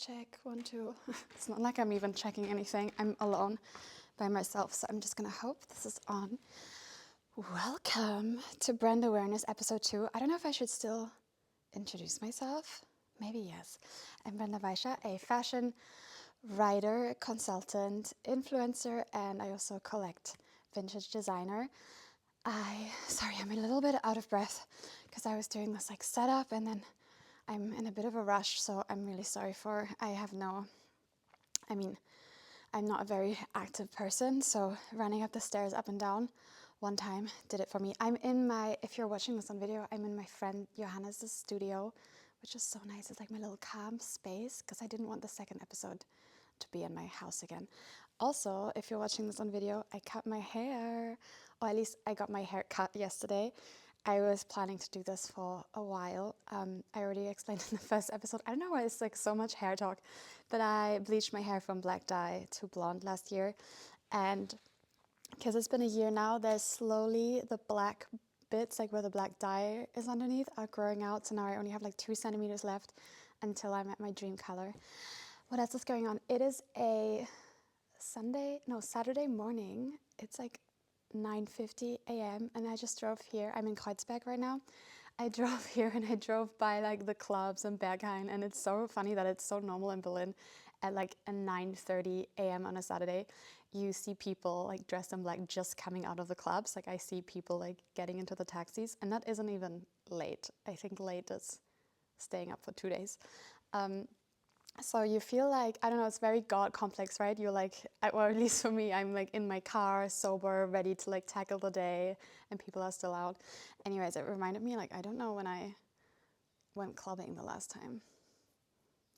check, 1, 2. It's not like I'm even checking anything. I'm alone by myself, so I'm just gonna hope this is on. Welcome to Brand Awareness episode 2. I don't know if I should still introduce myself. Maybe yes. I'm Brenda Weischer, a fashion writer, consultant, influencer, and I also collect vintage designer. I'm a little bit out of breath because I was doing this like setup and then I'm in a bit of a rush, so I'm really sorry I'm not a very active person, so running up the stairs up and down one time did it for me. If you're watching this on video, I'm in my friend Johannes' studio, which is so nice. It's like my little calm space because I didn't want the second episode to be in my house again. Also, if you're watching this on video, I cut my hair, or at least I got my hair cut yesterday. I was planning to do this for a while. I already explained in the first episode. I don't know why it's like so much hair talk, but I bleached my hair from black dye to blonde last year. And because it's been a year now, there's slowly the black bits, like where the black dye is underneath, are growing out. So now I only have like 2 centimeters left until I'm at my dream color. What else is going on? It is a Saturday morning. It's like 9:50 a.m. and I just drove here. I'm in Kreuzberg right now. I drove here and I drove by like the clubs and Berghain, and it's so funny that it's so normal in Berlin at like a 9:30 a.m. on a Saturday. You see people like dressed in black just coming out of the clubs. Like I see people like getting into the taxis, and that isn't even late. I think late is staying up for 2 days. So you feel like, I don't know, it's very God complex, right? You're like, or at least for me, I'm like in my car, sober, ready to like tackle the day, and people are still out. Anyways, it reminded me, like, I don't know when I went clubbing the last time.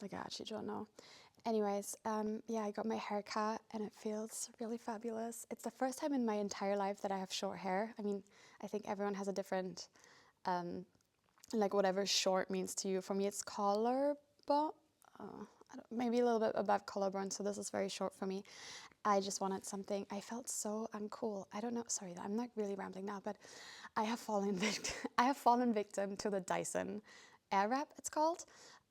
Like, I actually don't know. Anyways, I got my hair cut and it feels really fabulous. It's the first time in my entire life that I have short hair. I mean, I think everyone has a different, like whatever short means to you. For me, it's collarbone. Maybe a little bit above collarbone, so this is very short for me. I just wanted something. I felt so uncool. I don't know. Sorry, I'm not really rambling now, but I have fallen victim to the Dyson Airwrap, it's called.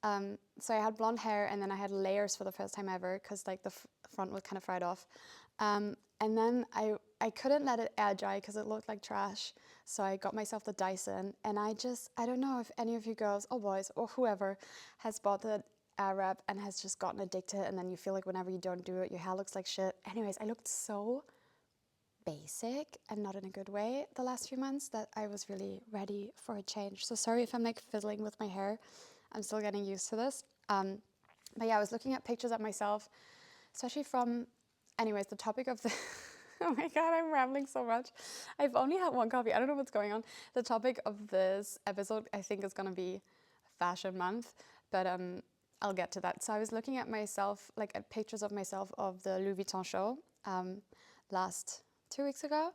So I had blonde hair, and then I had layers for the first time ever because like the front was kind of fried off. And then I couldn't let it air dry because it looked like trash. So I got myself the Dyson, and I don't know if any of you girls or boys or whoever has bought the Airwrap and has just gotten addicted, and then you feel like whenever you don't do it, your hair looks like shit. Anyways, I looked so basic and not in a good way the last few months that I was really ready for a change. So sorry if I'm like fiddling with my hair. I'm still getting used to this. But yeah, I was looking at pictures of myself, especially from, anyways, the topic of the, oh my God, I'm rambling so much. I've only had one coffee. I don't know what's going on. The topic of this episode, I think, is going to be Fashion Month, but I'll get to that. So I was looking at myself, like at pictures of myself of the Louis Vuitton show last 2 weeks ago.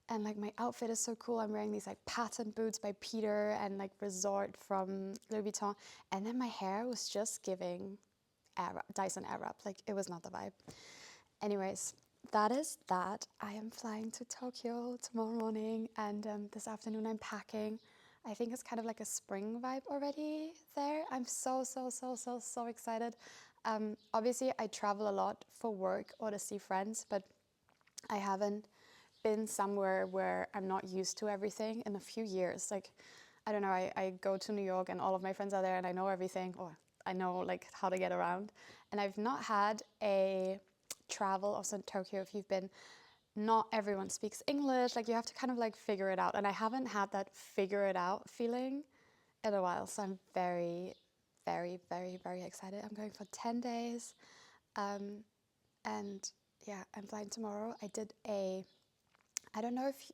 And like my outfit is so cool. I'm wearing these like patent boots by Peter and like Resort from Louis Vuitton. And then my hair was just giving Dyson Airwrap. Like it was not the vibe. Anyways, that is that. I am flying to Tokyo tomorrow morning, and this afternoon I'm packing. I think it's kind of like a spring vibe already there. I'm so excited. Obviously, I travel a lot for work or to see friends, but I haven't been somewhere where I'm not used to everything in a few years. Like, I don't know, I go to New York and all of my friends are there and I know everything, or I know like how to get around. And I've not had a travel also in Tokyo. If you've been, not everyone speaks English, like you have to kind of like figure it out, and I haven't had that figure it out feeling in a while, so I'm very excited. I'm going for 10 days, and yeah, I'm flying tomorrow. I don't know if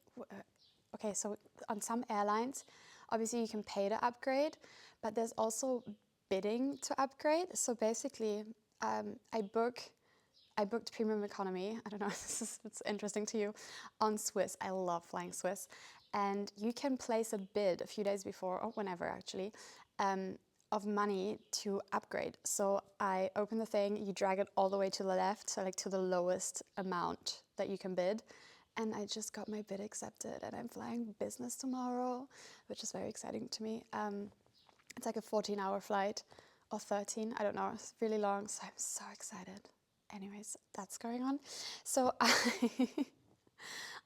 okay, so on some airlines obviously you can pay to upgrade, but there's also bidding to upgrade. So basically I booked premium economy. I don't know if it's interesting to you, on Swiss. I love flying Swiss. And you can place a bid a few days before, or whenever actually, of money to upgrade. So I open the thing, you drag it all the way to the left, so like to the lowest amount that you can bid. And I just got my bid accepted, and I'm flying business tomorrow, which is very exciting to me. It's like a 14-hour flight, or 13, I don't know, it's really long, so I'm so excited. Anyways, that's going on. So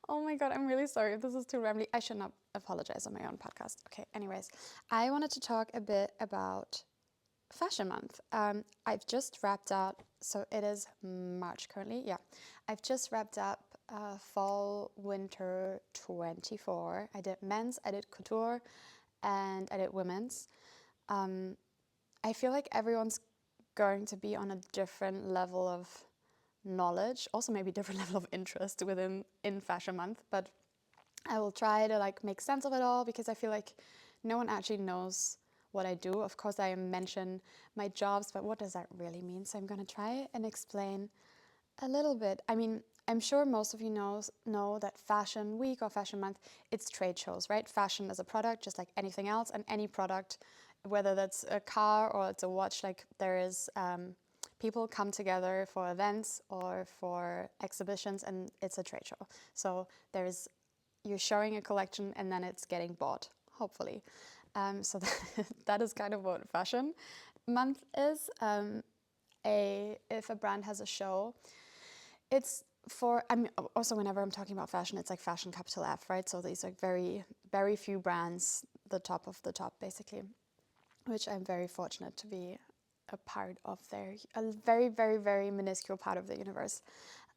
oh my god, I'm really sorry if this is too rambly. I should not apologize on my own podcast. Okay, anyways, I wanted to talk a bit about Fashion Month. I've just wrapped up, so it is March currently, yeah. I've just wrapped up Fall Winter 24. I did men's, I did couture, and I did women's. I feel like everyone's going to be on a different level of knowledge, also maybe different level of interest in Fashion Month, but I will try to like make sense of it all because I feel like no one actually knows what I do. Of course, I mention my jobs, but what does that really mean? So I'm going to try and explain a little bit. I mean, I'm sure most of you know that Fashion Week or Fashion Month, it's trade shows, right? Fashion is a product, just like anything else, and any product, whether that's a car or it's a watch, like there is people come together for events or for exhibitions, and it's a trade show. So you're showing a collection and then it's getting bought, hopefully. So that is kind of what Fashion Month is. If a brand has a show, it's for, I mean, also whenever I'm talking about fashion, it's like fashion capital F, right? So these are very, very few brands, the top of the top, basically, which I'm very fortunate to be a part of a very, very, very minuscule part of the universe.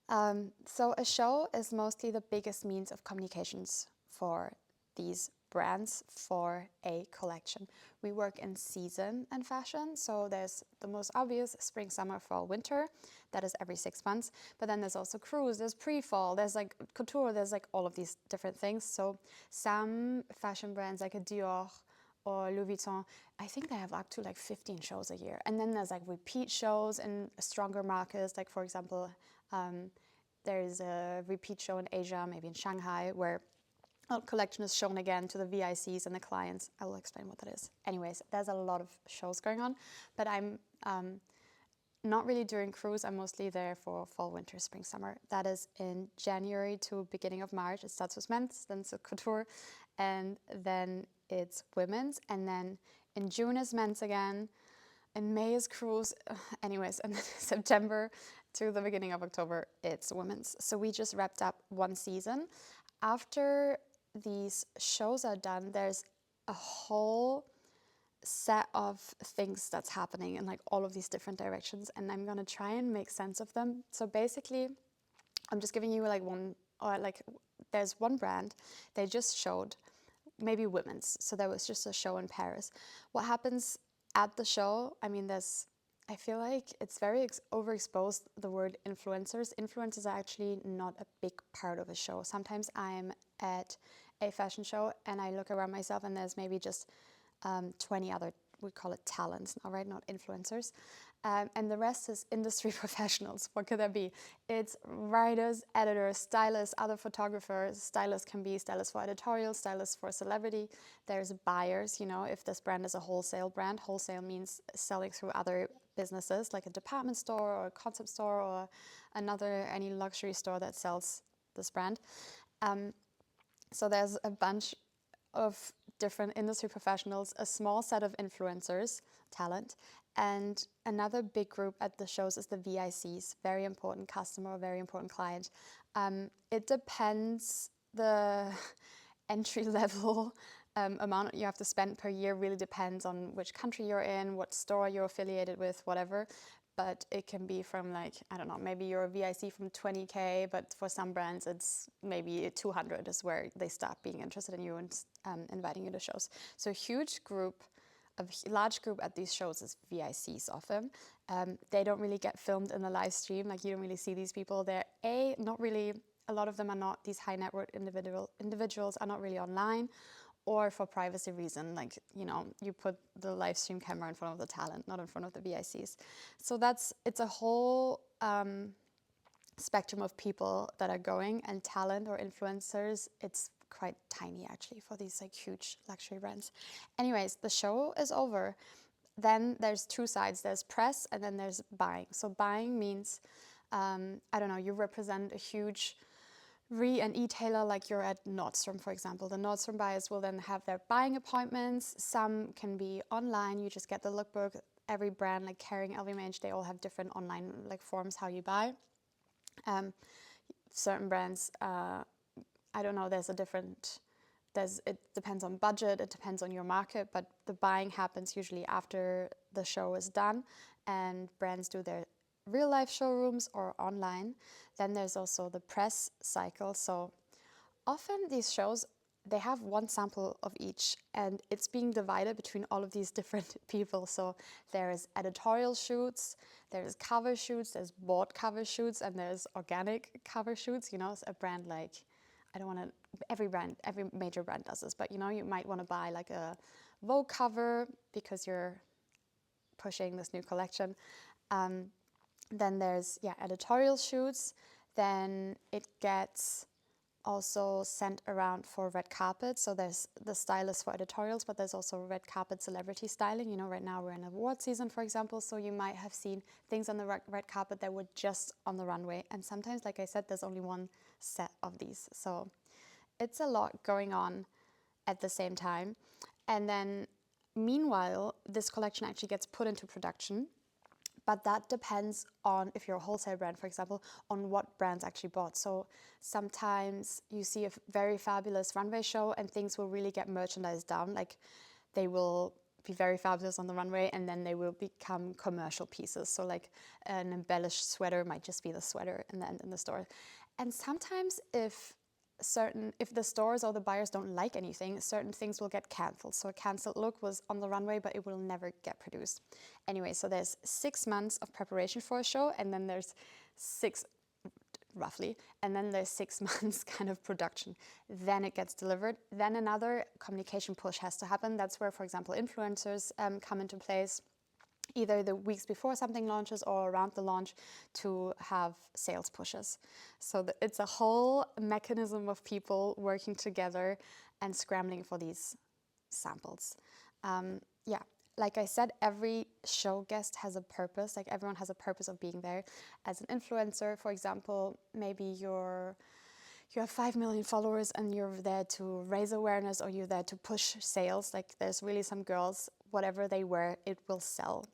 So a show is mostly the biggest means of communications for these brands for a collection. We work in season and fashion, so there's the most obvious spring, summer, fall, winter. That is every 6 months. But then there's also cruise, there's pre-fall, there's like couture, there's like all of these different things. So some fashion brands like a Dior or Louis Vuitton, I think they have up to like 15 shows a year. And then there's like repeat shows in stronger markets, like for example, there's a repeat show in Asia, maybe in Shanghai, where a collection is shown again to the VICs and the clients. I will explain what that is. Anyways, there's a lot of shows going on, but I'm not really during cruise. I'm mostly there for fall, winter, spring, summer. That is in January to beginning of March. It starts with men's, then it's couture, and then it's women's, and then in June is men's again. In May is cruise, anyways, and then September to the beginning of October, it's women's. So we just wrapped up one season. After these shows are done, there's a whole set of things that's happening in like all of these different directions, and I'm gonna try and make sense of them. So basically, I'm just giving you there's one brand, they just showed maybe women's. So there was just a show in Paris. What happens at the show, I mean, I feel like it's very overexposed, the word influencers. Influencers are actually not a big part of a show. Sometimes I'm at a fashion show and I look around myself and there's maybe just 20 other, we call it talents now, right? Not influencers. And the rest is industry professionals. What could that be? It's writers, editors, stylists, other photographers. Stylists can be stylists for editorial, stylists for celebrity. There's buyers, if this brand is a wholesale brand. Wholesale means selling through other businesses like a department store or a concept store or any luxury store that sells this brand. So there's a bunch of different industry professionals, a small set of influencers, talent, and another big group at the shows is the VICs, very important customer, very important client. It depends, the entry level amount you have to spend per year really depends on which country you're in, what store you're affiliated with, whatever. But it can be from like, I don't know, maybe you're a VIC from 20K, but for some brands it's maybe 200 is where they start being interested in you and inviting you to shows. So a large group at these shows is VICs often. They don't really get filmed in the live stream, like you don't really see these people. They're not really, a lot of them are not, these high net worth individuals are not really online, or for privacy reason, like, you put the live stream camera in front of the talent, not in front of the VICs. So it's a whole spectrum of people that are going, and talent or influencers, it's quite tiny actually for these like huge luxury brands. Anyways, the show is over. Then there's two sides. There's press and then there's buying. So buying means, you represent a huge and e-tailer, like you're at Nordstrom, for example. The Nordstrom buyers will then have their buying appointments. Some can be online. You just get the lookbook every brand, like Kering, LVMH, they all have different online like forms how you buy. Certain brands, I don't know, it depends on budget, it depends on your market, but the buying happens usually after the show is done and brands do their real life showrooms or online. Then there's also the press cycle. So often these shows, they have one sample of each and it's being divided between all of these different people. So there's editorial shoots, there's cover shoots, there's board cover shoots, and there's organic cover shoots. You know, a brand like, I don't want to, every major brand does this, but you know, you might want to buy like a Vogue cover because you're pushing this new collection. Then there's, editorial shoots. Then it gets also sent around for red carpet. So there's the stylist for editorials, but there's also red carpet celebrity styling. You know, right now we're in award season, for example, so you might have seen things on the red carpet that were just on the runway. And sometimes, like I said, there's only one set of these. So it's a lot going on at the same time. And then meanwhile, this collection actually gets put into production. But that depends on, if you're a wholesale brand, for example, on what brands actually bought. So sometimes you see a very fabulous runway show and things will really get merchandised down. Like they will be very fabulous on the runway and then they will become commercial pieces. So like an embellished sweater might just be the sweater and then in the store. And sometimes if the stores or the buyers don't like anything, certain things will get cancelled. So a cancelled look was on the runway, but it will never get produced. Anyway, so there's 6 months of preparation for a show, and then there's roughly, and then there's 6 months kind of production. Then it gets delivered. Then another communication push has to happen. That's where, for example, influencers come into place, either the weeks before something launches or around the launch, to have sales pushes. So it's a whole mechanism of people working together and scrambling for these samples. Like I said, every show guest has a purpose. Like everyone has a purpose of being there. As an influencer, for example, maybe you have 5 million followers and you're there to raise awareness or you're there to push sales. Like there's really some girls, whatever they wear, it will sell.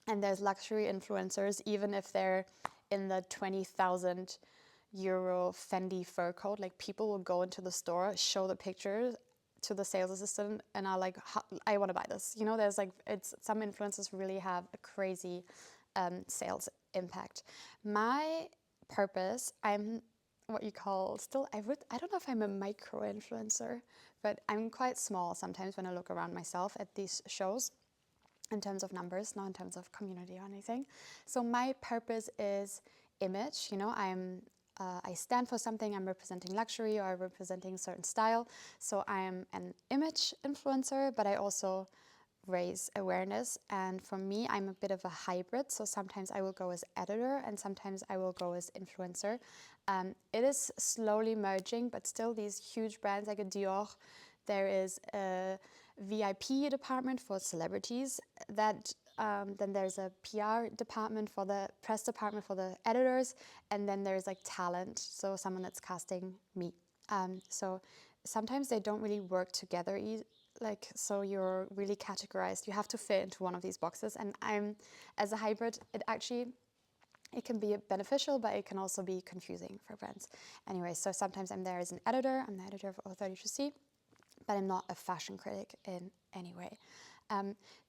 And there's luxury influencers, even if they're in the 20,000 euro Fendi fur coat, like people will go into the store, show the pictures to the sales assistant and are like, I want to buy this. You know, there's like, some influencers really have a crazy sales impact. My purpose, I'm what you call I don't know if I'm a micro influencer, but I'm quite small sometimes when I look around myself at these shows. In terms of numbers, not in terms of community or anything. So my purpose is image. You know, I stand for something. I'm representing luxury or I'm representing a certain style. So I am an image influencer, but I also raise awareness. And for me, I'm a bit of a hybrid. So sometimes I will go as editor and sometimes I will go as influencer. It is slowly merging, but still these huge brands like a Dior, there is a VIP department for celebrities, that then there's a PR department for the press department for the editors, and then there's like talent, so someone that's casting me. So sometimes they don't really work together, so you're really categorized. You have to fit into one of these boxes, and as a hybrid, it can be beneficial, but it can also be confusing for brands. Anyway, so sometimes I'm there as an editor. I'm the editor of O32C, but I'm not a fashion critic in any way.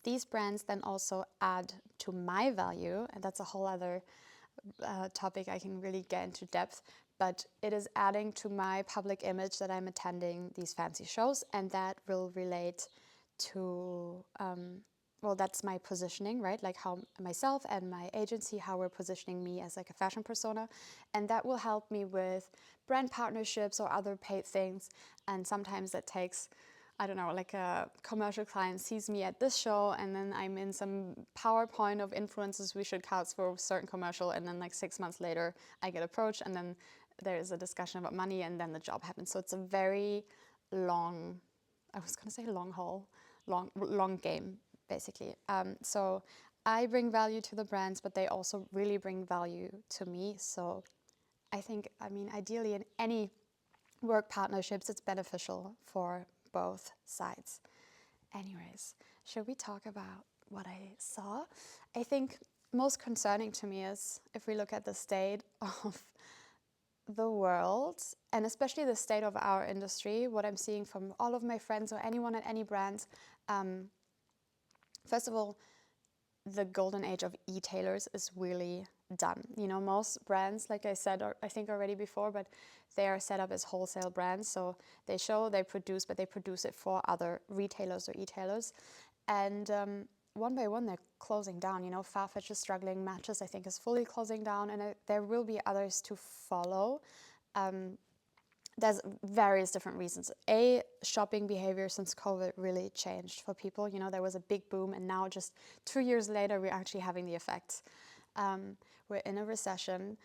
These brands then also add to my value, and that's a whole other topic I can really get into depth, but it is adding to my public image that I'm attending these fancy shows, and that will relate to, that's my positioning, right? Like how myself and my agency, how we're positioning me as like a fashion persona, and that will help me with brand partnerships or other paid things. And sometimes that takes, I don't know, like a commercial client sees me at this show and then I'm in some PowerPoint of influencers we should cast for a certain commercial, and then like 6 months later I get approached and then there's a discussion about money and then the job happens. So it's a very long, I was gonna say long haul, long game basically. So I bring value to the brands, but they also really bring value to me. So I think, ideally in any work partnerships, it's beneficial for both sides. Anyways, should we talk about what I saw. I think most concerning to me is if we look at the state of the world, and especially the state of our industry, what I'm seeing from all of my friends or anyone at any brand. First of all, the golden age of e-tailers is really done. You know, most brands, like I said, or I think already before, but they are set up as wholesale brands. So they show, they produce, but they produce it for other retailers or e-tailers. And one by one, they're closing down. You know, Farfetch is struggling. Matches, I think, is fully closing down. And there will be others to follow. There's various different reasons. Shopping behavior since COVID really changed for people. You know, there was a big boom, and now just 2 years later, we're actually having the effects. We're in a recession.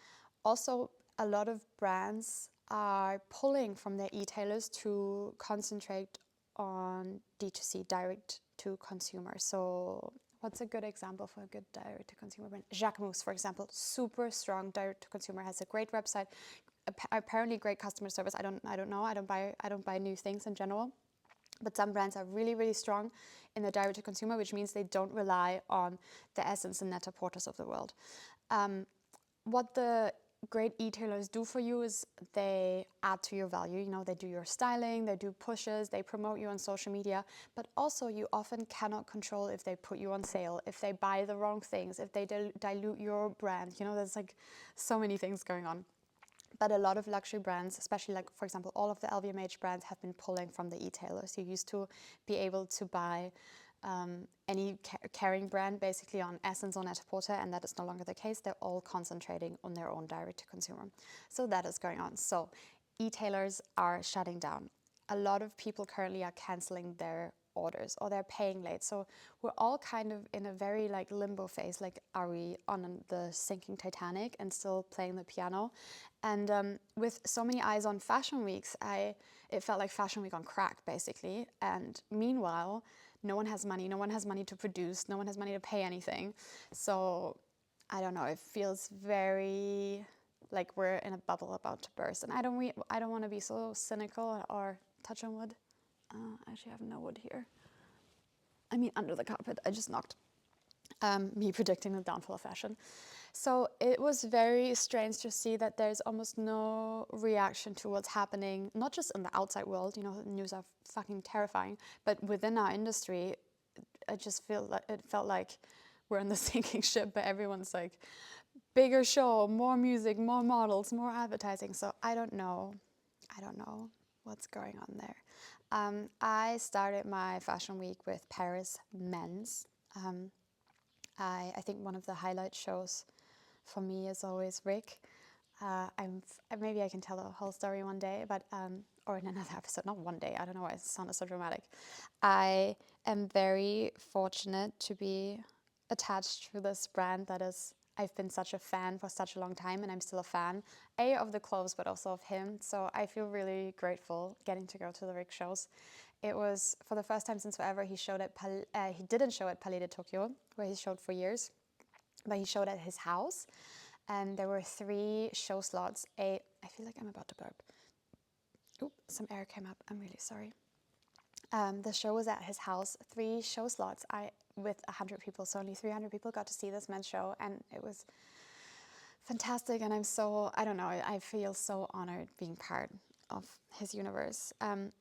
Also, a lot of brands are pulling from their e-tailers to concentrate on D2C, direct to consumer. So what's a good example for a good direct to consumer brand? Jacquemus, for example, super strong direct to consumer, has a great website, apparently great customer service. I don't know. I don't buy new things in general. But some brands are really, really strong in the direct to consumer, which means they don't rely on the Essence and Net-a-Porters of the world. What the great e-tailers do for you is they add to your value. You know, they do your styling, they do pushes, they promote you on social media, but also you often cannot control if they put you on sale, if they buy the wrong things, if they dilute your brand. You know, there's like so many things going on. But a lot of luxury brands, especially like, for example, all of the LVMH brands have been pulling from the e-tailers. You used to be able to buy any Kering brand basically on Essence or Net-a-Porter, and that is no longer the case. They're all concentrating on their own direct-to-consumer. So that is going on. So e-tailers are shutting down. A lot of people currently are canceling their orders or they're paying late. So we're all kind of in a very like limbo phase. Like, are we on the sinking Titanic and still playing the piano? And with so many eyes on Fashion Weeks, it felt like Fashion Week on crack, basically. And meanwhile, no one has money. No one has money to produce. No one has money to pay anything. So I don't know. It feels very like we're in a bubble about to burst. And I don't want to be so cynical or touch on wood. I actually have no wood here. I mean, under the carpet. I just knocked. Me predicting the downfall of fashion. So it was very strange to see that there's almost no reaction to what's happening, not just in the outside world, you know, the news are fucking terrifying, but within our industry, it felt like we're in the sinking ship, but everyone's like, bigger show, more music, more models, more advertising. So I don't know what's going on there. I started my fashion week with Paris Men's. I think one of the highlight shows for me is always Rick. Maybe I can tell the whole story one day, but or in another episode, not one day. I don't know why it sounded so dramatic. I am very fortunate to be attached to this brand that is. I've been such a fan for such a long time, and I'm still a fan, of the clothes, but also of him. So I feel really grateful getting to go to the Rick shows. It was for the first time since forever. He didn't show at Palais de Tokyo, where he showed for years, but he showed at his house. And there were 3 show slots. I feel like I'm about to burp. Oop, some air came up. I'm really sorry. The show was at his house. 3 show slots. With 100 people, so only 300 people got to see this men's show, and it was fantastic. And I feel so honored being part of his universe.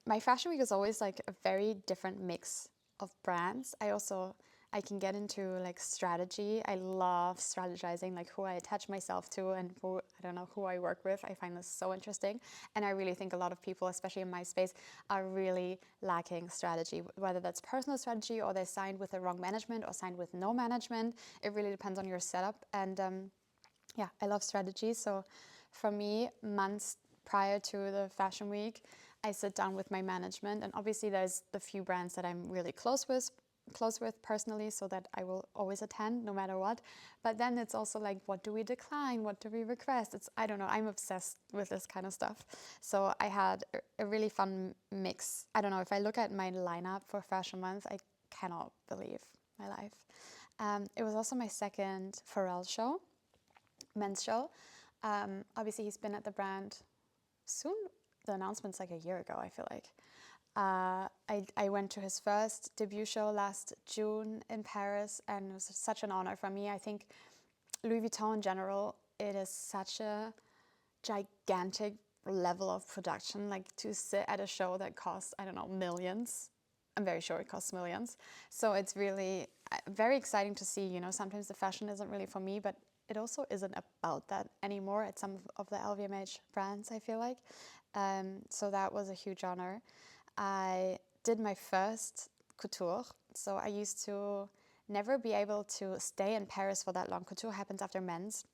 My fashion week is always like a very different mix of brands. I can get into like strategy. I love strategizing, like who I attach myself to and who I work with. I find this so interesting. And I really think a lot of people, especially in my space, are really lacking strategy, whether that's personal strategy or they're signed with the wrong management or signed with no management. It really depends on your setup. And I love strategy. So for me, months prior to the fashion week, I sit down with my management, and obviously there's the few brands that I'm really close with personally, so that I will always attend no matter what. But then it's also like, what do we decline? What do we request? I'm obsessed with this kind of stuff. So I had a really fun mix. I don't know, if I look at my lineup for Fashion Month, I cannot believe my life. It was also my second Pharrell show, men's show. Obviously he's been at the brand soon. The announcement's like a year ago, I feel like. I went to his first debut show last June in Paris, and it was such an honor for me. I think Louis Vuitton in general, it is such a gigantic level of production, like to sit at a show that costs, I don't know, millions. I'm very sure it costs millions. So it's really very exciting to see, you know, sometimes the fashion isn't really for me, but it also isn't about that anymore at some of the LVMH brands, I feel like. So that was a huge honor. I did my first couture. So I used to never be able to stay in Paris for that long. Couture happens after men's,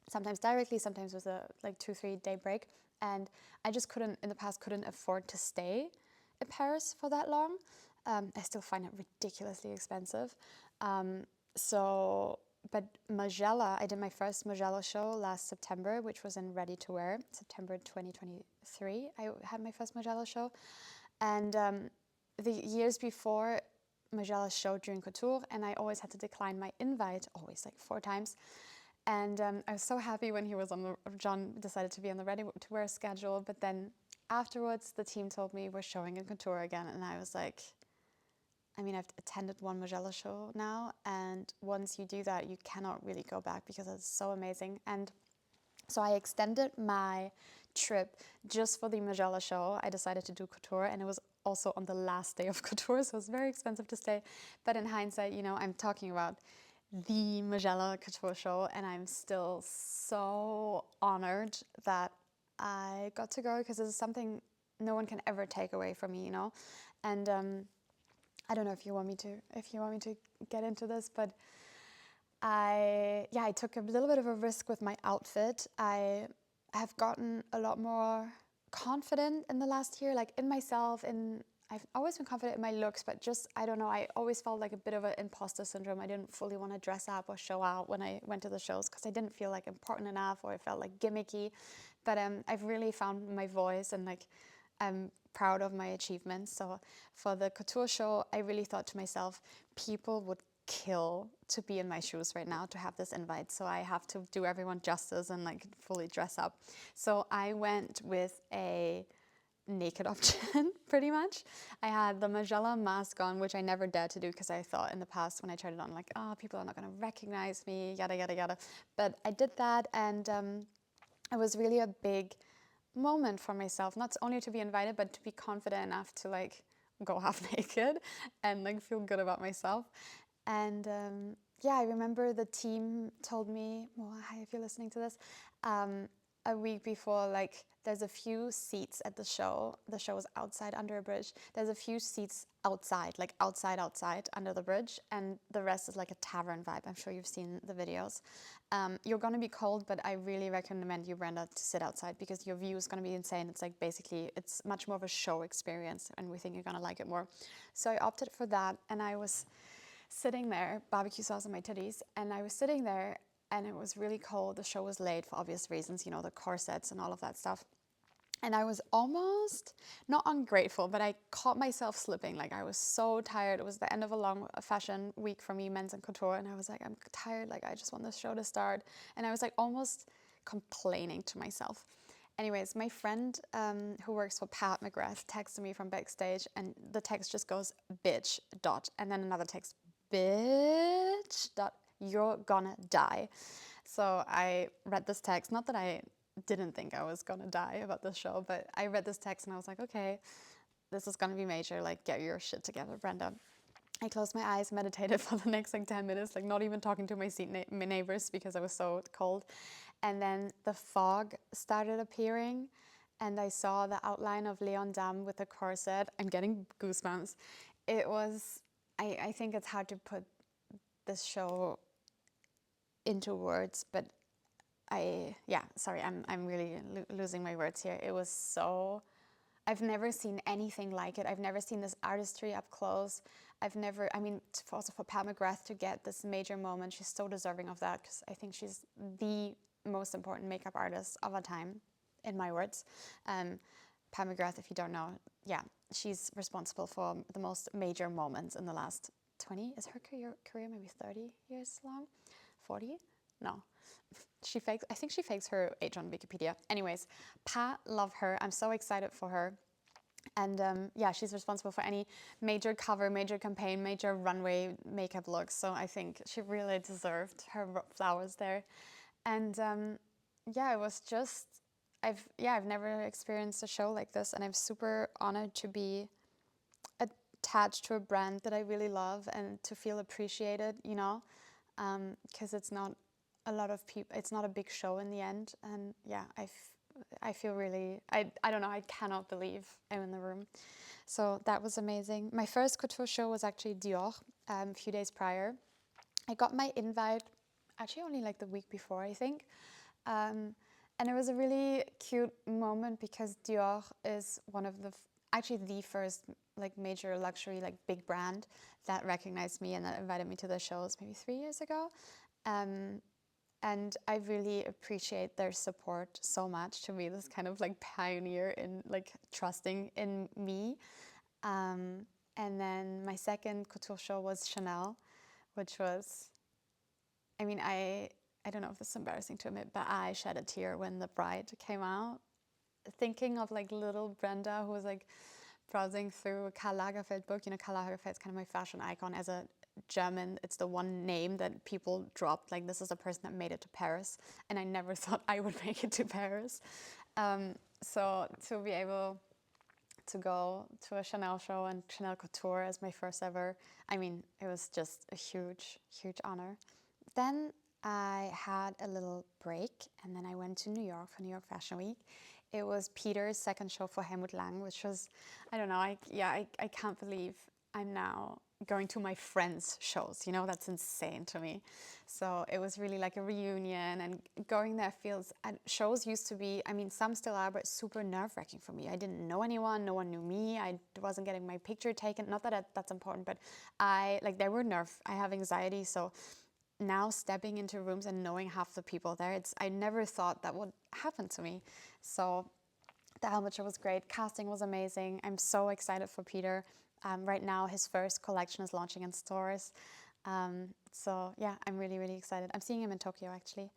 sometimes directly, sometimes with a like 2-3 day break. And I just couldn't, in the past, couldn't afford to stay in Paris for that long. I still find it ridiculously expensive. But Margiela, I did my first Margiela show last September, which was in Ready to Wear, September 2023. I had my first Margiela show. And the years before, Margiela showed during Couture, and I always had to decline my invite, always like 4 times. And I was so happy when John decided to be on the Ready to Wear schedule. But then afterwards, the team told me we're showing in Couture again. And I was like, I mean, I've attended one Margiela show now. And once you do that, you cannot really go back because it's so amazing. And so I extended my trip just for the Margiela show. I decided to do Couture, and it was also on the last day of Couture, so it was very expensive to stay. But in hindsight, you know, I'm talking about the Margiela Couture show, and I'm still so honored that I got to go, because this is something no one can ever take away from me, you know. And I don't know if you want me to get into this, but I took a little bit of a risk with my outfit. I have gotten a lot more confident in the last year, like in myself, I've always been confident in my looks, but just, I don't know, I always felt like a bit of an imposter syndrome. I didn't fully want to dress up or show out when I went to the shows, because I didn't feel like important enough, or it felt like gimmicky. But I've really found my voice, and like I'm proud of my achievements. So for the Couture show, I really thought to myself, people would kill to be in my shoes right now, to have this invite. So I have to do everyone justice and like fully dress up. So I went with a naked option, pretty much. I had the Margiela mask on, which I never dared to do, because I thought in the past when I tried it on, like, oh, people are not going to recognize me, yada, yada, yada. But I did that, and it was really a big moment for myself, not only to be invited, but to be confident enough to like go half naked and like feel good about myself. And I remember the team told me, well, hi, if you're listening to this, a week before, like, there's a few seats at the show. The show is outside under a bridge. There's a few seats outside, like outside under the bridge, and the rest is like a tavern vibe. I'm sure you've seen the videos. You're gonna be cold, but I really recommend you, Brenda, to sit outside, because your view is gonna be insane. It's like basically, it's much more of a show experience, and we think you're gonna like it more. So I opted for that, and I was sitting there, barbecue sauce on my titties, and I was sitting there, and it was really cold. The show was late for obvious reasons, you know, the corsets and all of that stuff. And I was almost, not ungrateful, but I caught myself slipping. Like, I was so tired. It was the end of a long fashion week for me, men's and couture. And I was like, I'm tired. Like, I just want this show to start. And I was like almost complaining to myself. Anyways, my friend who works for Pat McGrath texted me from backstage, and the text just goes, bitch, dot. And then another text, bitch, dot, you're gonna die. So I read this text, not that I didn't think I was gonna die about this show, but I read this text and I was like, okay, this is gonna be major, like, get your shit together, Brenda. I closed my eyes, meditated for the next like 10 minutes, like not even talking to my seat neighbors because I was so cold. And then the fog started appearing, and I saw the outline of Leon Dam with the corset. I'm getting goosebumps. It was, I think it's hard to put this show into words, but I'm really losing my words here. It was so, I've never seen anything like it. I've never seen this artistry up close. Also for Pat McGrath to get this major moment, she's so deserving of that, because I think she's the most important makeup artist of our time, in my words. Pat McGrath, if you don't know, she's responsible for the most major moments in the last 20, is her career maybe 30 years long? 40? No. I think she fakes her age on Wikipedia. Anyways, Pat, love her. I'm so excited for her. And yeah, she's responsible for any major cover, major campaign, major runway makeup looks. So I think she really deserved her flowers there. And yeah, it was just, I've never experienced a show like this, and I'm super honored to be attached to a brand that I really love and to feel appreciated, you know, because it's not a lot of people, it's not a big show in the end. And yeah, I feel really, I don't know, I cannot believe I'm in the room. So that was amazing. My first couture show was actually Dior, a few days prior. I got my invite actually only like the week before, I think. And it was a really cute moment because Dior is one of the, actually the first like major luxury, like big brand that recognized me and that invited me to their shows maybe 3 years ago. And I really appreciate their support so much to be this kind of like pioneer in like trusting in me. And then my second couture show was Chanel, which was, I mean, I don't know if this is embarrassing to admit, but I shed a tear when the bride came out. Thinking of like little Brenda who was like browsing through a Karl Lagerfeld book. You know, Karl Lagerfeld's kind of my fashion icon. As a German, it's the one name that people dropped. Like, this is a person that made it to Paris, and I never thought I would make it to Paris. So to be able to go to a Chanel show and Chanel Couture as my first ever, I mean, it was just a huge, huge honor. Then I had a little break, and then I went to New York for New York Fashion Week. It was Peter's second show for Helmut Lang, which was, I don't know, I can't believe I'm now going to my friends' shows. You know, that's insane to me. So it was really like a reunion, and going there feels, shows used to be, I mean, some still are, but super nerve-wracking for me. I didn't know anyone, no one knew me, I wasn't getting my picture taken. Not that that's important, but there were I have anxiety, so now stepping into rooms and knowing half the people there, I never thought that would happen to me. So the Helmut show was great. Casting was amazing. I'm so excited for Peter. Right now, his first collection is launching in stores. So yeah, I'm really, really excited. I'm seeing him in Tokyo, actually.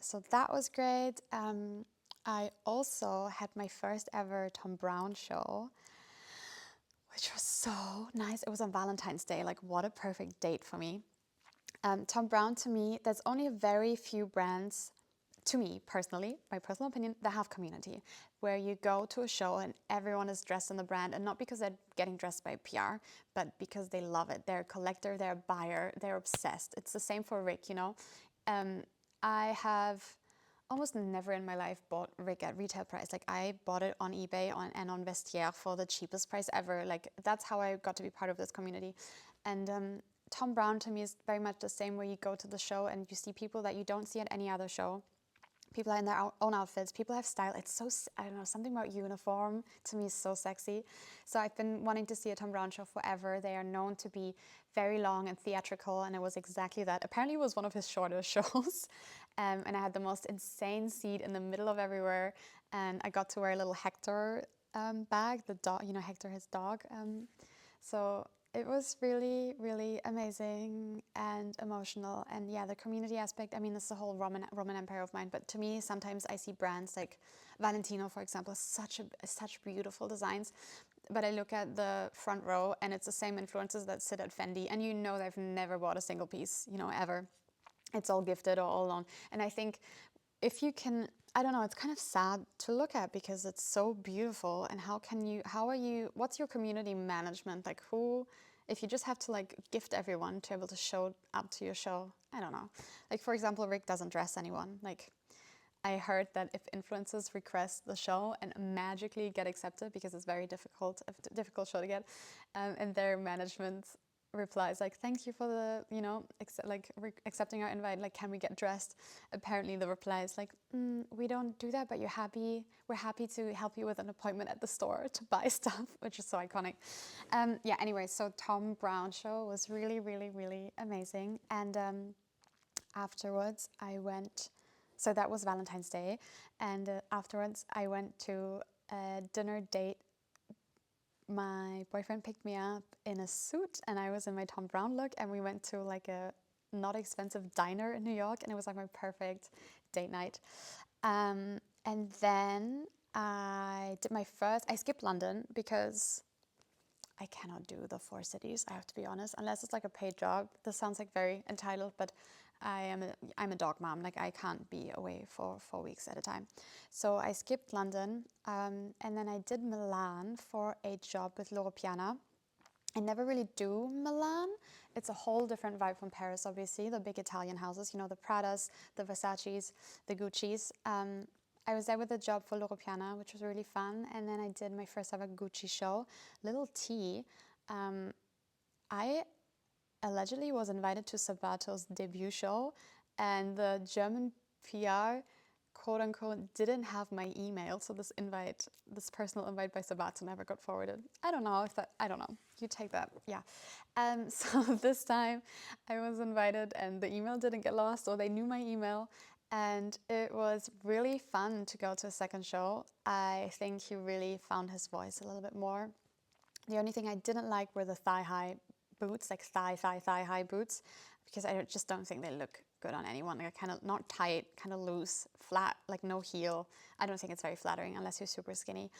So that was great. I also had my first ever Tom Brown show, which was so nice. It was on Valentine's Day. Like, what a perfect date for me. Tom Brown, to me, there's only a very few brands, to me personally, my personal opinion, that have community, where you go to a show and everyone is dressed in the brand, and not because they're getting dressed by PR, but because they love it. They're a collector, they're a buyer, they're obsessed. It's the same for Rick, you know. I have almost never in my life bought Rick at retail price. Like, I bought it on eBay and on Vestiaire for the cheapest price ever. Like, that's how I got to be part of this community. And Tom Brown to me is very much the same, where you go to the show and you see people that you don't see at any other show. People are in their own outfits. People have style. It's so, I don't know, something about uniform to me is so sexy. So I've been wanting to see a Tom Brown show forever. They are known to be very long and theatrical, and it was exactly that. Apparently it was one of his shorter shows. And I had the most insane seat in the middle of everywhere. And I got to wear a little Hector bag, the dog, you know, Hector, his dog. So it was really, really amazing and emotional. And yeah, the community aspect, I mean, it's the whole Roman Empire of mine. But to me, sometimes I see brands like Valentino, for example, such beautiful designs. But I look at the front row and it's the same influencers that sit at Fendi. And you know they've never bought a single piece, you know, ever. It's all gifted or all on. And I think if you can, I don't know, it's kind of sad to look at because it's so beautiful. And what's your community management? Like, if you just have to like gift everyone to be able to show up to your show, I don't know. Like, for example, Rick doesn't dress anyone. Like, I heard that if influencers request the show and magically get accepted, because it's very difficult show to get, and their management replies like, thank you for the, you know, accepting our invite, like, can we get dressed? Apparently the reply is like, we don't do that, but we're happy to help you with an appointment at the store to buy stuff, which is so iconic. Yeah, anyway, so Tom Brown show was really, really, really amazing. And afterwards I went, so that was Valentine's Day, and afterwards I went to a dinner date. My boyfriend picked me up in a suit and I was in my Tom Brown look, and we went to like a not expensive diner in New York, and it was like my perfect date night. And then I skipped London because I cannot do the 4 cities, I have to be honest, unless it's like a paid job. This sounds like very entitled, but I'm a dog mom. Like, I can't be away for 4 weeks at a time. So I skipped London, and then I did Milan for a job with Loro Piana. I never really do Milan. It's a whole different vibe from Paris, obviously. The big Italian houses, the Pradas, the Versaces, the Guccis. I was there with a job for Loro Piana, which was really fun. And then I did my first ever Gucci show. Little T. I allegedly was invited to Sabato's debut show, and the German PR, quote unquote, didn't have my email, so this personal invite by Sabato never got forwarded. I don't know. You take that, yeah. So this time I was invited, and the email didn't get lost, or they knew my email, and it was really fun to go to a second show. I think he really found his voice a little bit more. The only thing I didn't like were the thigh-high boots, like thigh-high boots, because I just don't think they look good on anyone. Like, kind of not tight, kind of loose, flat, like no heel. I don't think it's very flattering unless you're super skinny.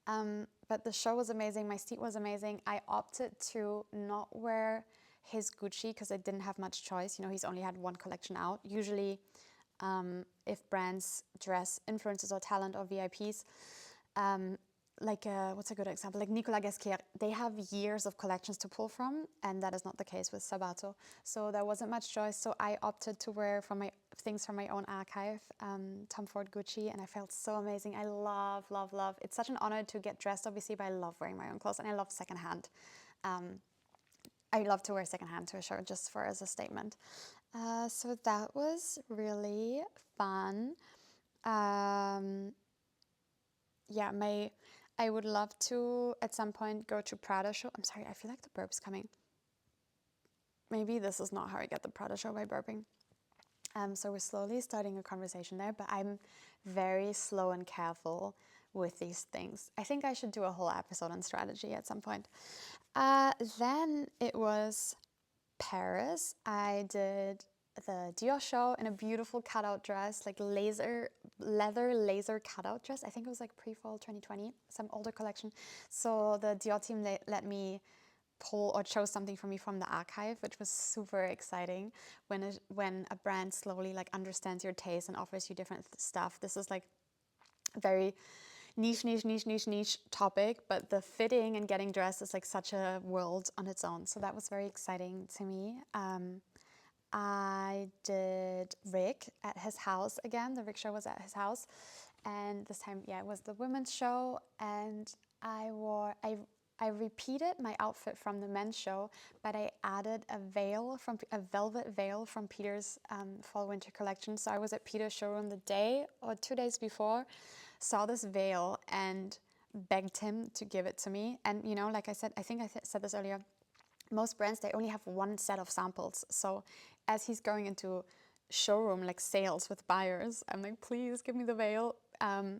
But the show was amazing. My seat was amazing. I opted to not wear his Gucci because I didn't have much choice. He's only had one collection out. Usually, if brands dress influencers or talent or VIPs, what's a good example? Like Nicolas Ghesquière, they have years of collections to pull from, and that is not the case with Sabato. So there wasn't much choice. So I opted to wear things from my own archive, Tom Ford Gucci, and I felt so amazing. I love, love, love. It's such an honor to get dressed, obviously, but I love wearing my own clothes, and I love secondhand. I love to wear secondhand to a show just as a statement. So that was really fun. I would love to, at some point, go to Prada show. I'm sorry, I feel like the burp's coming. Maybe this is not how I get the Prada show, by burping. So we're slowly starting a conversation there, but I'm very slow and careful with these things. I think I should do a whole episode on strategy at some point. Then it was Paris. I did the Dior show in a beautiful cutout dress, like leather laser cutout dress. I think it was like pre-fall 2020, some older collection. So the Dior team, they let me pull or chose something for me from the archive, which was super exciting. When a brand slowly like understands your taste and offers you different stuff. This is like very niche topic, but the fitting and getting dressed is like such a world on its own. So that was very exciting to me. I did Rick at his house again. The Rick show was at his house, and this time, it was the women's show, and I repeated my outfit from the men's show, but I added a velvet veil from Peter's fall winter collection. So I was at Peter's showroom the day or 2 days before, saw this veil and begged him to give it to me. And like I said, I think I said this earlier, most brands, they only have one set of samples. So as he's going into showroom like sales with buyers, I'm like, please give me the veil.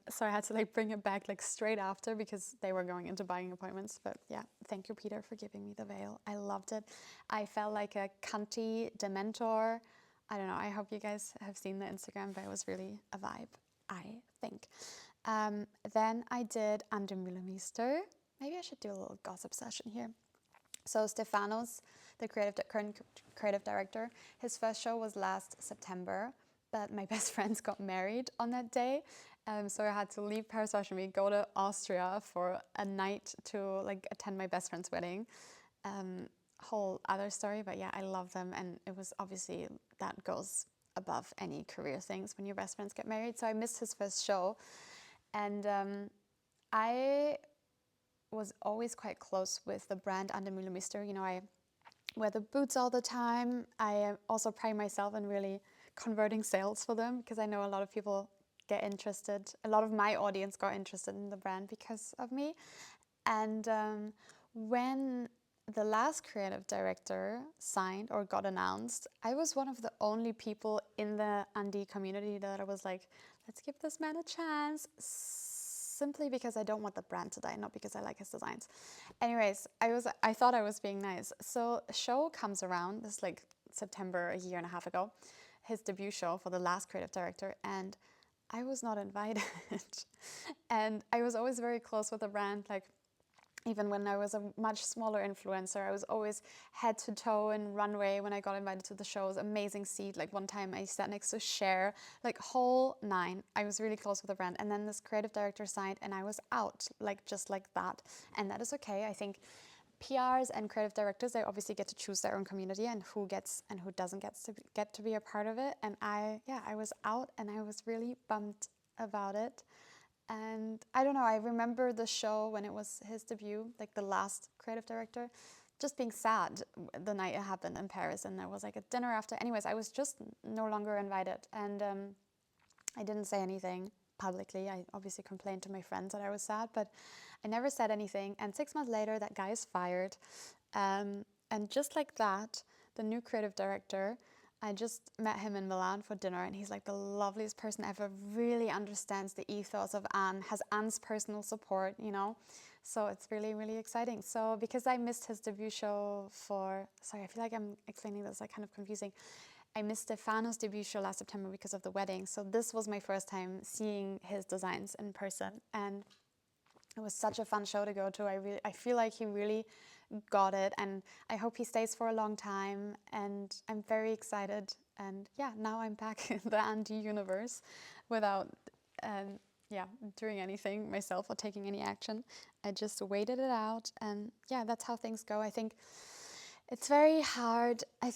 So I had to like bring it back like straight after because they were going into buying appointments. But yeah, thank you, Peter, for giving me the veil. I loved it. I felt like a cunty Dementor. I don't know. I hope you guys have seen the Instagram, but it was really a vibe, I think. Then I did Under Müller. Maybe I should do a little gossip session here. So Stefanos, the current creative director, his first show was last September, but my best friends got married on that day. So I had to leave Paris Fashion Week, go to Austria for a night to like attend my best friend's wedding. Whole other story, but yeah, I love them, and it was obviously, that goes above any career things when your best friends get married. So I missed his first show, and I was always quite close with the brand Under Müller. I wear the boots all the time. I also pride myself in really converting sales for them because I know a lot of people get interested. A lot of my audience got interested in the brand because of me. And when the last creative director signed or got announced, I was one of the only people in the Andy community that I was like, let's give this man a chance, simply because I don't want the brand to die, not because I like his designs. Anyways, I thought I was being nice. So a show comes around, this is like September, a year and a half ago, his debut show for the last creative director, and I was not invited. And I was always very close with the brand, like even when I was a much smaller influencer, I was always head to toe in runway when I got invited to the shows. Amazing seat. Like one time I sat next to Cher, like whole nine. I was really close with the brand. And then this creative director signed and I was out, like just like that. And that is okay. I think PRs and creative directors, they obviously get to choose their own community and who gets and who doesn't get to be a part of it. And I was out and I was really bummed about it. And I don't know, I remember the show when it was his debut, like the last creative director, just being sad the night it happened in Paris. And there was like a dinner after. Anyways, I was just no longer invited. And I didn't say anything publicly. I obviously complained to my friends that I was sad, but I never said anything. And 6 months later, that guy is fired. And just like that, the new creative director, I just met him in Milan for dinner, and he's like the loveliest person ever, really understands the ethos of Anne, has Anne's personal support, you know? So it's really, really exciting. So because I missed his debut show sorry, I feel like I'm explaining this like kind of confusing. I missed Stefano's debut show last September because of the wedding. So this was my first time seeing his designs in person. And it was such a fun show to go to. I feel like he really got it, and I hope he stays for a long time, and I'm very excited. And yeah, now I'm back in the Andy universe without doing anything myself or taking any action. I just waited it out, and yeah, that's how things go. I think it's very hard. I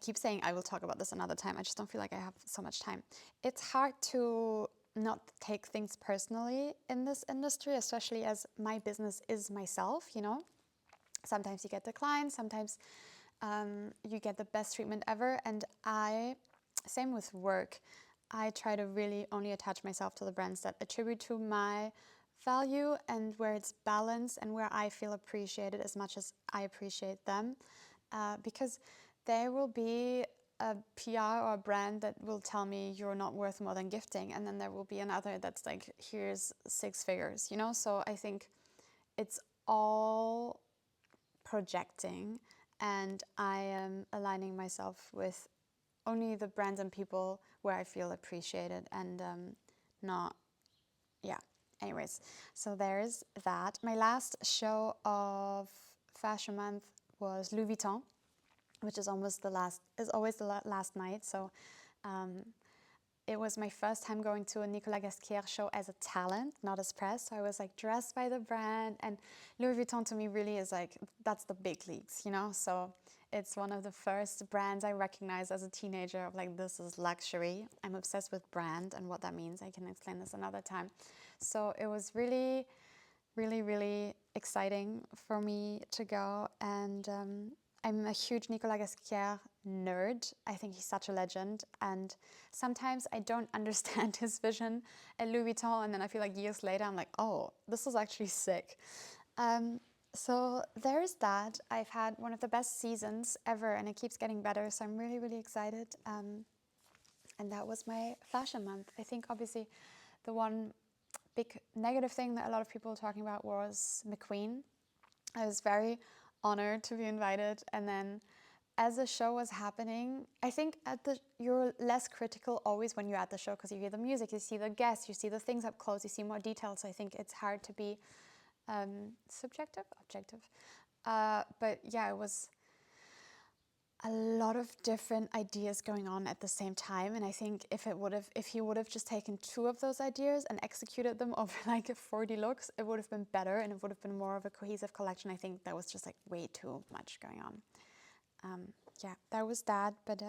keep saying I will talk about this another time. I just don't feel like I have so much time. It's hard to not take things personally in this industry, especially as my business is myself, you know? Sometimes you get declined, sometimes you get the best treatment ever. And same with work, I try to really only attach myself to the brands that attribute to my value and where it's balanced and where I feel appreciated as much as I appreciate them. Because there will be a PR or a brand that will tell me you're not worth more than gifting. And then there will be another that's like, here's 6 figures, you know? So I think it's all projecting, and I am aligning myself with only the brands and people where I feel appreciated and anyways, so there's that. My last show of Fashion Month was Louis Vuitton, which is always the last night. So it was my first time going to a Nicolas Ghesquière show as a talent, not as press. So I was like dressed by the brand, and Louis Vuitton to me really is like, that's the big leagues, you know? So it's one of the first brands I recognized as a teenager of like, this is luxury. I'm obsessed with brand and what that means. I can explain this another time. So it was really, really, really exciting for me to go. And I'm a huge Nicolas Ghesquière nerd. I think he's such a legend. And sometimes I don't understand his vision at Louis Vuitton. And then I feel like years later, I'm like, oh, this is actually sick. So there's that. I've had one of the best seasons ever, and it keeps getting better. So I'm really, really excited. And that was my fashion month. I think obviously the one big negative thing that a lot of people were talking about was McQueen. I was very honored to be invited, and then as the show was happening, I think you're less critical always when you're at the show, because you hear the music, you see the guests, you see the things up close, you see more details. So I think it's hard to be objective. But yeah, it was a lot of different ideas going on at the same time, and I think if he would have just taken 2 of those ideas and executed them over like 40 looks, it would have been better, and it would have been more of a cohesive collection. I think that was just like way too much going on. Yeah, that was that. But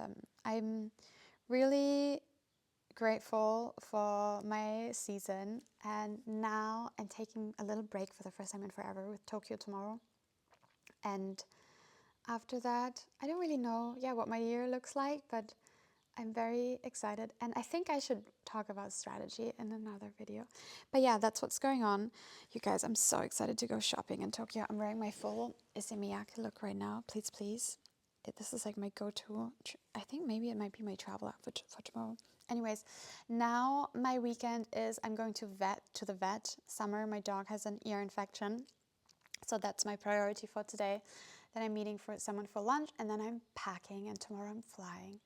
I'm really grateful for my season, and now I'm taking a little break for the first time in forever with Tokyo tomorrow. And after that, I don't really know what my year looks like, but I'm very excited, and I think I should talk about strategy in another video. But yeah, that's what's going on. You guys, I'm so excited to go shopping in Tokyo. I'm wearing my full Issey Miyake look right now. Please. This is like my go-to. I think maybe it might be my travel outfit for tomorrow. Anyways, now my weekend is I'm going to the vet. Summer, my dog has an ear infection. So that's my priority for today. Then I'm meeting someone for lunch, and then I'm packing, and tomorrow I'm flying.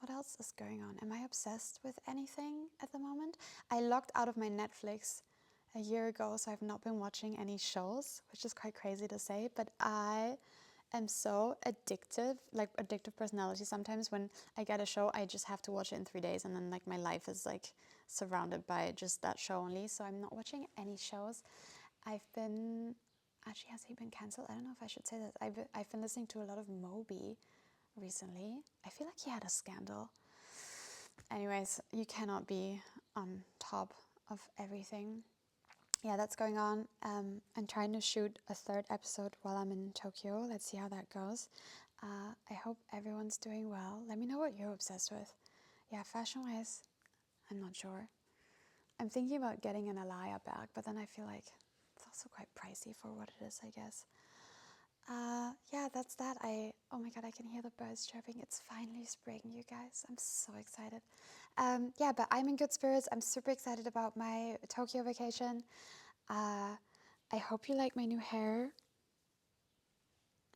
what else is going on? Am I obsessed with anything at the moment? I logged out of my Netflix a year ago, so I've not been watching any shows, which is quite crazy to say, but I am so addictive, like addictive personality. Sometimes when I get a show, I just have to watch it in 3 days, and then like my life is like surrounded by just that show only. So I'm not watching any shows. Actually, has he been cancelled? I don't know if I should say that. I've been listening to a lot of Moby recently. I feel like he had a scandal. Anyways, you cannot be on top of everything. Yeah, that's going on. I'm trying to shoot a 3rd episode while I'm in Tokyo. Let's see how that goes. I hope everyone's doing well. Let me know what you're obsessed with. Yeah, fashion-wise, I'm not sure. I'm thinking about getting an Alaya bag, but then I feel like it's also quite pricey for what it is, I guess. Yeah, that's that. Oh my god, I can hear the birds chirping. It's finally spring, you guys. I'm so excited. Yeah, but I'm in good spirits. I'm super excited about my Tokyo vacation. I hope you like my new hair.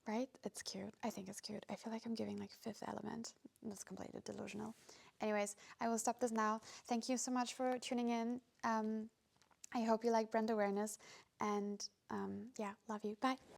Right? It's cute. I think it's cute. I feel like I'm giving like Fifth Element. That's completely delusional. Anyways, I will stop this now. Thank you so much for tuning in. I hope you like brand awareness. And yeah, love you. Bye.